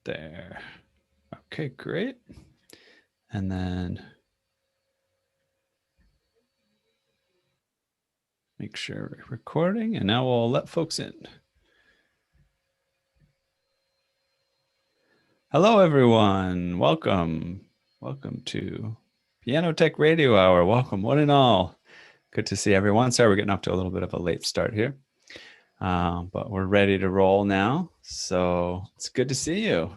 There. Okay, great. And then make sure we're recording, and now we'll let folks in. Hello, everyone. Welcome. Welcome to Piano Tech Radio Hour. Welcome, one and all. Good to see everyone. Sorry, we're getting off to a little bit of a late start here, but we're ready to roll now. So it's good to see you.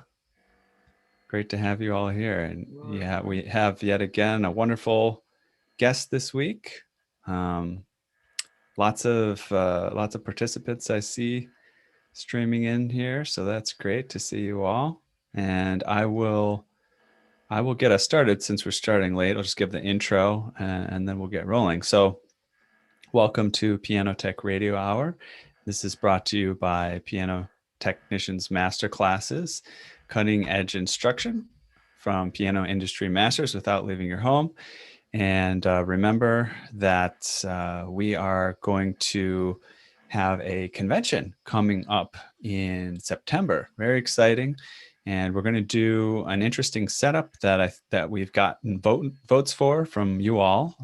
Great to have you all here. And yeah, we have yet again a wonderful guest this week. Lots of participants I see streaming in here, so that's great to see you all. And I will get us started since we're starting late. I'll just give the intro and then we'll get rolling. So welcome to Piano Tech Radio Hour. This is brought to you by Piano Technicians Masterclasses, cutting edge instruction from piano industry masters without leaving your home. And remember that we are going to have a convention coming up in September. Very exciting. And we're going to do an interesting setup that we've gotten votes for from you all,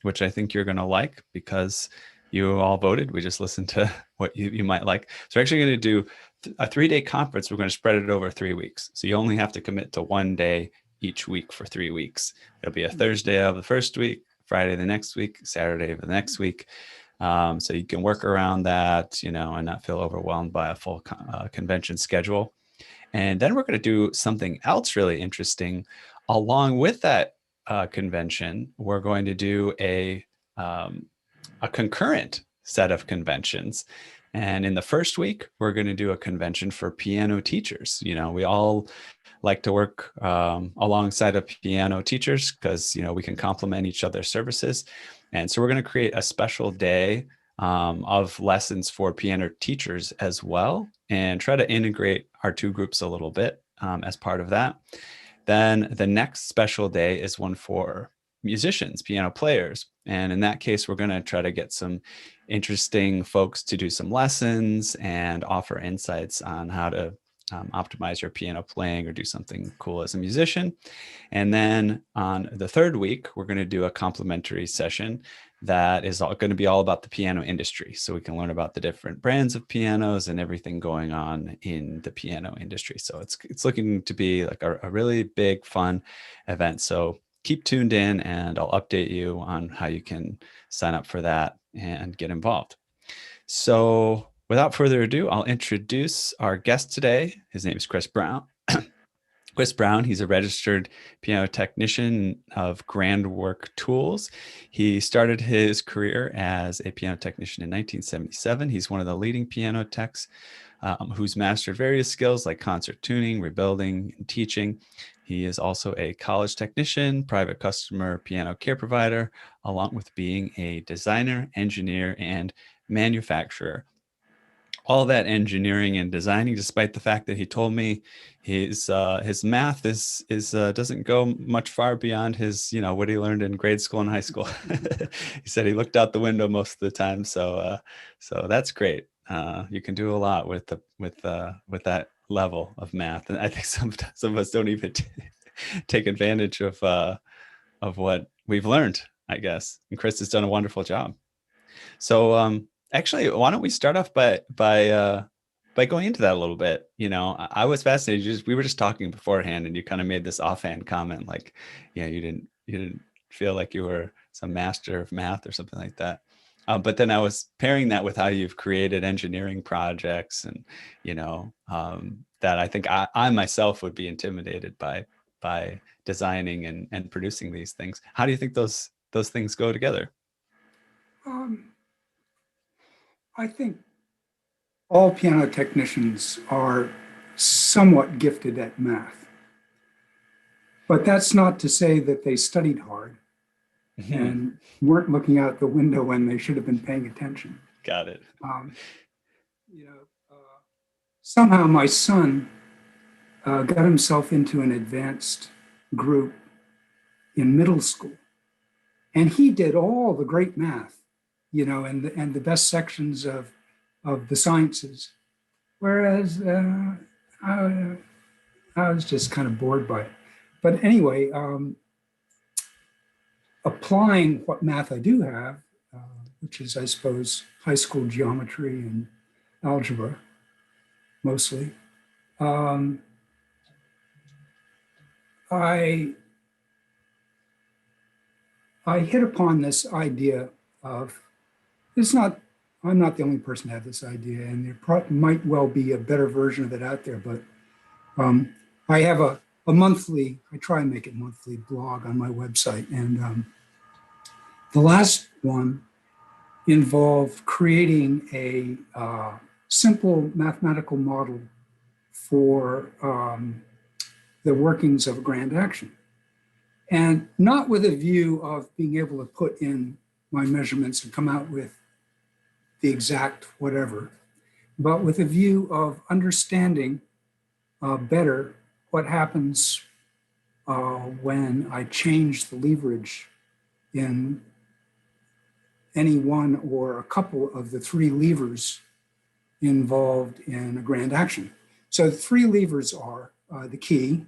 which I think you're going to like because you all voted. We just listened to what you might like. So we're actually going to do a 3-day conference. We're going to spread it over 3 weeks. So you only have to commit to one day each week for 3 weeks. It'll be a Thursday of the first week, Friday the next week, Saturday of the next week. So you can work around that, and not feel overwhelmed by a full convention schedule. And then we're going to do something else really interesting. Along with that convention, we're going to do a concurrent set of conventions. And in the first week, we're going to do a convention for piano teachers. We all like to work alongside of piano teachers because, we can complement each other's services. And so we're going to create a special day of lessons for piano teachers as well, and try to integrate our two groups a little bit as part of that. Then the next special day is one for musicians, piano players. And in that case, we're going to try to get some interesting folks to do some lessons and offer insights on how to optimize your piano playing or do something cool as a musician. And then on the third week, we're going to do a complimentary session that is going to be all about the piano industry. So we can learn about the different brands of pianos and everything going on in the piano industry. So it's looking to be like a really big, fun event. So keep tuned in and I'll update you on how you can sign up for that and get involved. So without further ado, I'll introduce our guest today. His name is Chris Brown. Chris Brown, he's a registered piano technician of Grandwork Tools. He started his career as a piano technician in 1977. He's one of the leading piano techs who's mastered various skills like concert tuning, rebuilding, and teaching. He is also a college technician, private customer piano care provider, along with being a designer, engineer, and manufacturer. All that engineering and designing, despite the fact that he told me his math is doesn't go much far beyond his what he learned in grade school and high school. He said he looked out the window most of the time, so that's great. You can do a lot with that level of math, and I think some of us don't even take advantage of what we've learned, I guess. And Chris has done a wonderful job. So actually, why don't we start off by going into that a little bit? I was fascinated. We were just talking beforehand, and you kind of made this offhand comment, like, you didn't feel like you were some master of math or something like that. But then I was pairing that with how you've created engineering projects, and that I think I myself would be intimidated by designing and producing these things. How do you think those things go together? I think all piano technicians are somewhat gifted at math. But that's not to say that they studied hard and weren't looking out the window when they should have been paying attention. Got it. Somehow my son got himself into an advanced group in middle school. And he did all the great math, and the best sections of the sciences. Whereas I was just kind of bored by it. But anyway, applying what math I do have, which is, I suppose, high school geometry and algebra, mostly, I hit upon this idea of, it's not, I'm not the only person to have this idea, and there might well be a better version of it out there, but I have a monthly, I try and make it monthly blog on my website. And the last one involved creating a simple mathematical model for the workings of a grand action. And not with a view of being able to put in my measurements and come out with the exact whatever, but with a view of understanding better what happens when I change the leverage in any one or a couple of the three levers involved in a grand action. So the three levers are the key,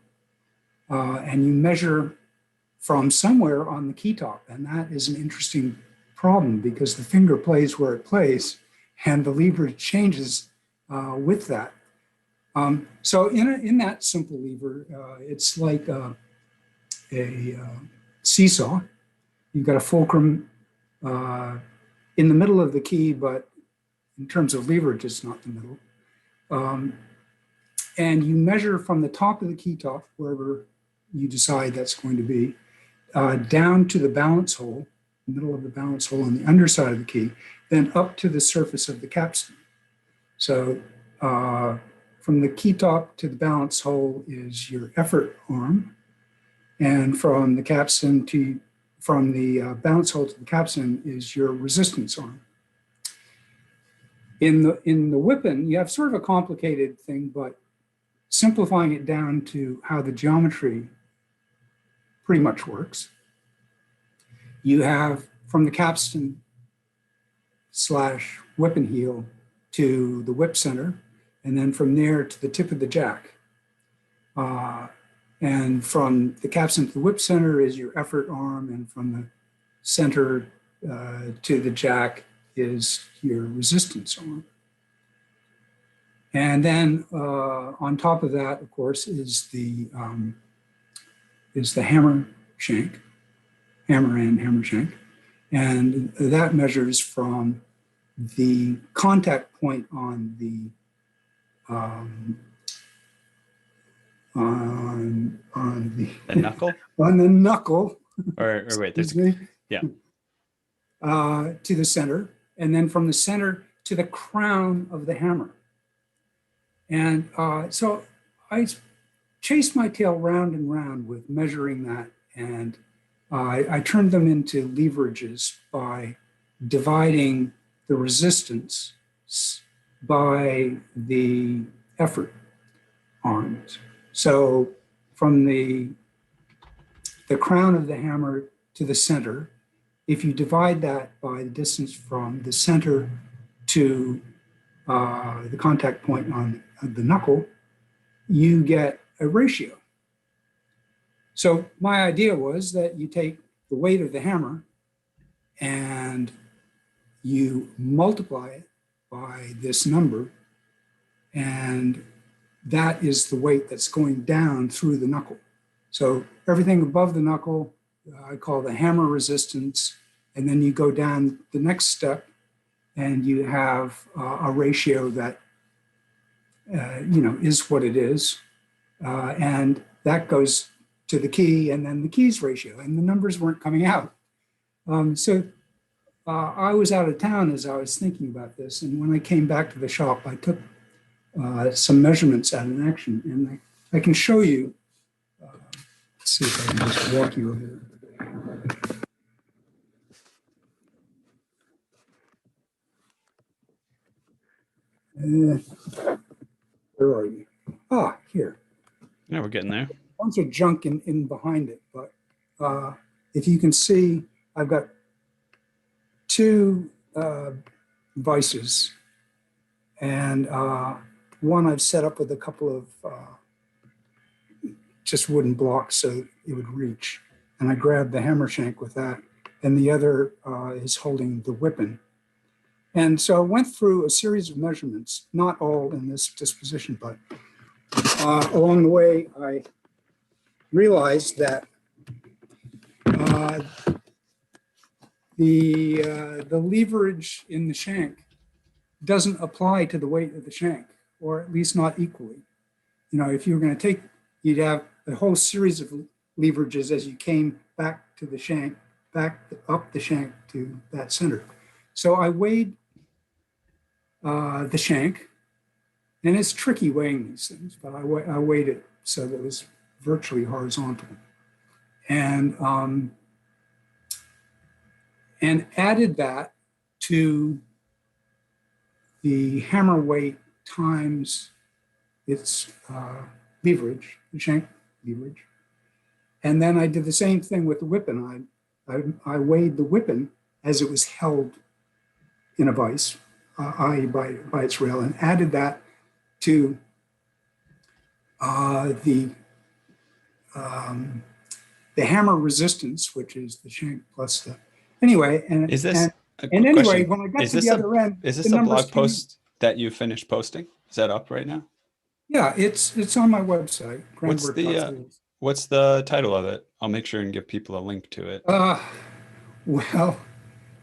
and you measure from somewhere on the key top. And that is an interesting problem because the finger plays where it plays and the lever changes with that. So in that simple lever, it's like a seesaw. You've got a fulcrum in the middle of the key, but in terms of leverage, it's not the middle. And you measure from the top of the key top, wherever you decide that's going to be, down to the balance hole, the middle of the balance hole on the underside of the key, then up to the surface of the capstan. So from the key top to the balance hole is your effort arm, and from the capstan to from the balance hole to the capstan is your resistance arm. In the Whippen, you have sort of a complicated thing, but simplifying it down to how the geometry pretty much works. You have from the capstan / Whippen heel to the whip center, and then from there to the tip of the jack. And from the capstan to the whip center is your effort arm, and from the center to the jack is your resistance arm. And then on top of that, of course, is the hammer shank, hammer and hammer shank. And that measures from the contact point on the knuckle? On the knuckle. Or wait, there's yeah. To the center, and then from the center to the crown of the hammer. And so I chased my tail round and round with measuring that, and I turned them into leverages by dividing the resistance by the effort arms. So from the crown of the hammer to the center, if you divide that by the distance from the center to the contact point on the knuckle, you get a ratio. So my idea was that you take the weight of the hammer and you multiply it by this number, and that is the weight that's going down through the knuckle. So everything above the knuckle, I call the hammer resistance, and then you go down the next step and you have a ratio that is what it is, and that goes to the key, and then the keys ratio, and the numbers weren't coming out. So I was out of town as I was thinking about this, and when I came back to the shop, I took some measurements out in action, and I can show you. Let's see if I can just walk you over there. Where are you? Ah, here. Yeah, we're getting there. A bunch of junk in behind it, but if you can see, I've got two vices, and one I've set up with a couple of just wooden blocks so it would reach. And I grabbed the hammer shank with that. And the other is holding the whippen. And so I went through a series of measurements, not all in this disposition, but along the way, I realized that the leverage in the shank doesn't apply to the weight of the shank, or at least not equally. You know, if you were going to take, you'd have a whole series of leverages as you came back to the shank, back up the shank to that center. So I weighed the shank, and it's tricky weighing these things, but I weighed it so that it was virtually horizontal, and added that to the hammer weight times its leverage, the shank leverage. And then I did the same thing with the whippen. I weighed the whippen as it was held in a vise, i.e. by its rail, and added that to the hammer resistance, which is the shank plus the, anyway. And is this, and anyway, when I got to the other end, is this a blog post that you finished posting? Is that up right now? Yeah, it's on my website. What's the title of it? I'll make sure and give people a link to it. Well,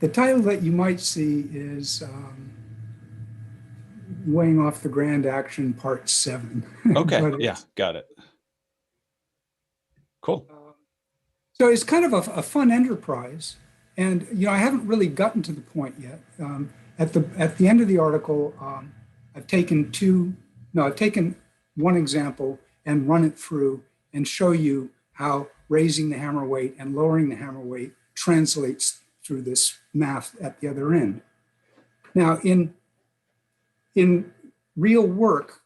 the title that you might see is Weighing Off the Grand Action Part 7. Okay, yeah, got it. Cool. So it's kind of a fun enterprise. And, you know, I haven't really gotten to the point yet. At the end of the article, I've taken one example and run it through and show you how raising the hammer weight and lowering the hammer weight translates through this math at the other end. Now, in real work,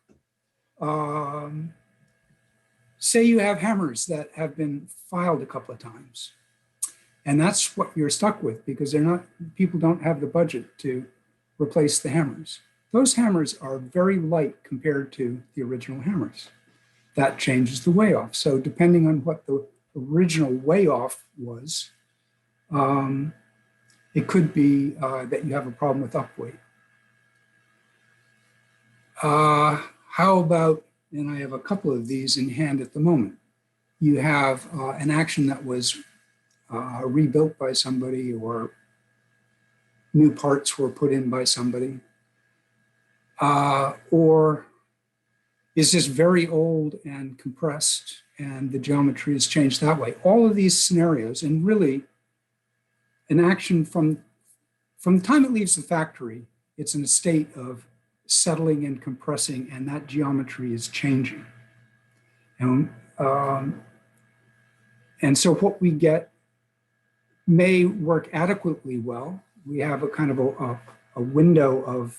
say you have hammers that have been filed a couple of times, and that's what you're stuck with because people don't have the budget to replace the hammers. Those hammers are very light compared to the original hammers. That changes the weigh off. So depending on what the original weigh off was, it could be that you have a problem with upweight. How about, and I have a couple of these in hand at the moment, you have an action that was rebuilt by somebody or new parts were put in by somebody, or is this very old and compressed and the geometry has changed that way? All of these scenarios, and really an action from the time it leaves the factory, it's in a state of settling and compressing, and that geometry is changing. And so what we get may work adequately well. We have a kind of a window of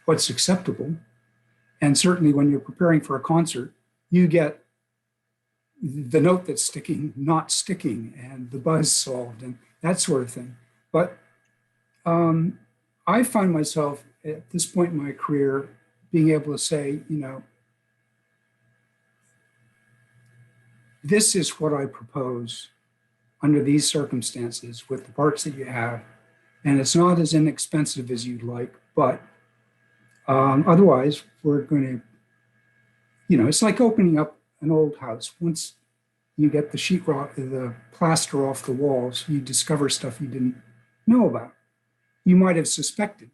what's acceptable. And certainly when you're preparing for a concert, you get the note that's sticking, not sticking, and the buzz solved, and that sort of thing. But I find myself at this point in my career being able to say, you know, this is what I propose under these circumstances with the parts that you have. And it's not as inexpensive as you'd like, but otherwise we're going to, you know, it's like opening up an old house. Once you get the sheetrock, the plaster off the walls, you discover stuff you didn't know about. You might have suspected.